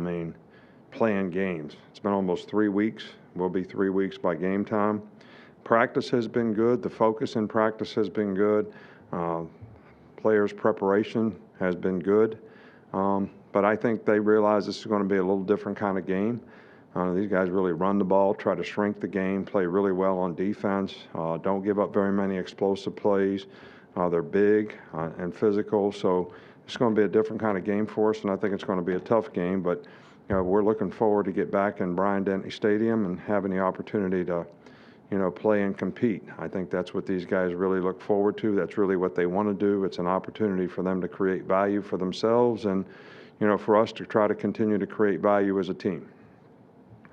mean, playing games. It's been almost 3 weeks. Will be 3 weeks by game time. Practice has been good. The focus in practice has been good. Players' preparation has been good. But I think they realize this is going to be a little different kind of game. These guys really run the ball, try to shrink the game, play really well on defense, don't give up very many explosive plays. They're big and physical, so it's going to be a different kind of game for us, and I think it's going to be a tough game. But we're looking forward to get back in Bryant-Denny Stadium and having the opportunity to play and compete. I think that's what these guys really look forward to. That's really what they want to do. It's an opportunity for them to create value for themselves and, for us to try to continue to create value as a team.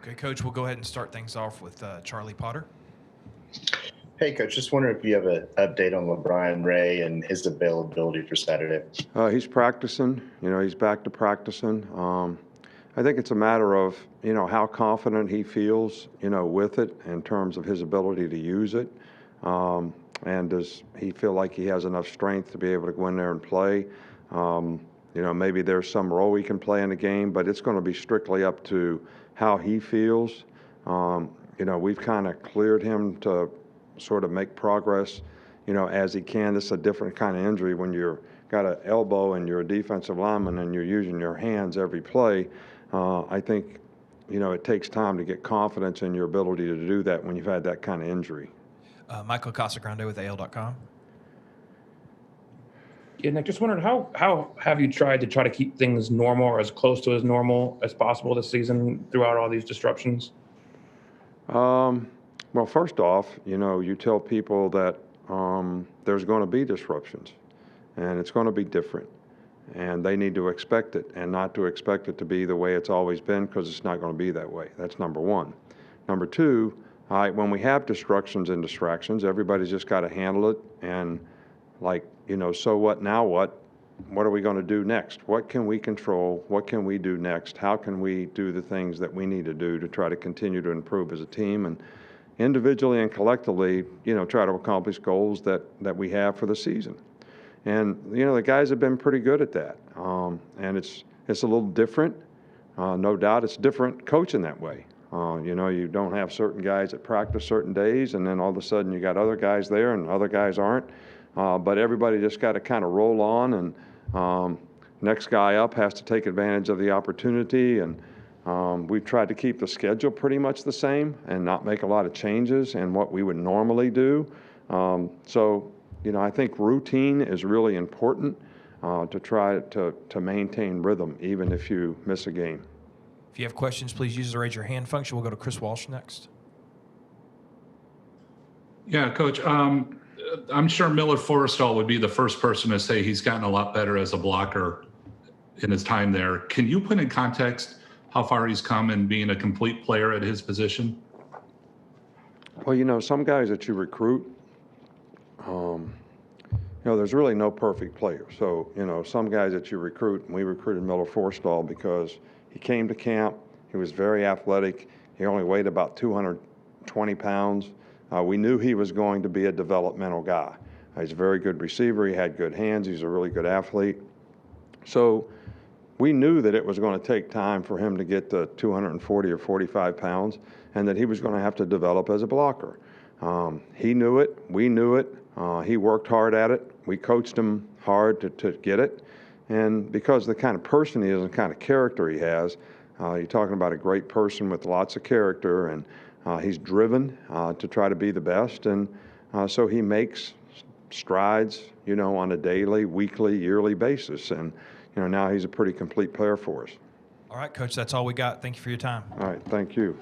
Okay, Coach, we'll go ahead and start things off with Charlie Potter. Hey, Coach, just wondering if you have an update on LeBron Ray and his availability for Saturday. He's practicing. He's back to practicing. I think it's a matter of, how confident he feels, with it in terms of his ability to use it. And does he feel like he has enough strength to be able to go in there and play? Maybe there's some role he can play in the game, but it's going to be strictly up to how he feels. We've kind of cleared him to sort of make progress, as he can. This is a different kind of injury when you've got an elbow and you're a defensive lineman and you're using your hands every play. I think, it takes time to get confidence in your ability to do that when you've had that kind of injury. Michael Casagrande with AL.com. Yeah, Nick, just wondered how have you tried to keep things normal or as close to as normal as possible this season throughout all these disruptions? Well, first off, you tell people that there's going to be disruptions, and it's going to be different, and they need to expect it and not to expect it to be the way it's always been, because it's not going to be that way. That's number one. Number two, when we have disruptions and distractions, everybody's just got to handle it and, so what, now what? What are we going to do next? What can we control? What can we do next? How can we do the things that we need to do to try to continue to improve as a team and individually and collectively, try to accomplish goals that we have for the season? And, the guys have been pretty good at that. And it's a little different. No doubt it's different coaching that way. You don't have certain guys that practice certain days, and then all of a sudden you got other guys there and other guys aren't. But everybody just got to kind of roll on, and next guy up has to take advantage of the opportunity. And we've tried to keep the schedule pretty much the same and not make a lot of changes in what we would normally do. I think routine is really important to try to maintain rhythm, even if you miss a game. If you have questions, please use the raise your hand function. We'll go to Chris Walsh next. Yeah, Coach. I'm sure Miller Forrestall would be the first person to say he's gotten a lot better as a blocker in his time there. Can you put in context how far he's come in being a complete player at his position? Well, some guys that you recruit, there's really no perfect player. So, some guys that you recruit, and we recruited Miller Forrestall because he came to camp, he was very athletic, he only weighed about 220 pounds. We knew he was going to be a developmental guy. He's a very good receiver. He had good hands. He's a really good athlete. So we knew that it was going to take time for him to get to 240 or 45 pounds and that he was going to have to develop as a blocker. He knew it. We knew it. He worked hard at it. We coached him hard to get it. And because of the kind of person he is and the kind of character he has, you're talking about a great person with lots of character, and he's driven to try to be the best, and so he makes strides, on a daily, weekly, yearly basis, and now he's a pretty complete player for us. All right, Coach, that's all we got. Thank you for your time. All right, thank you.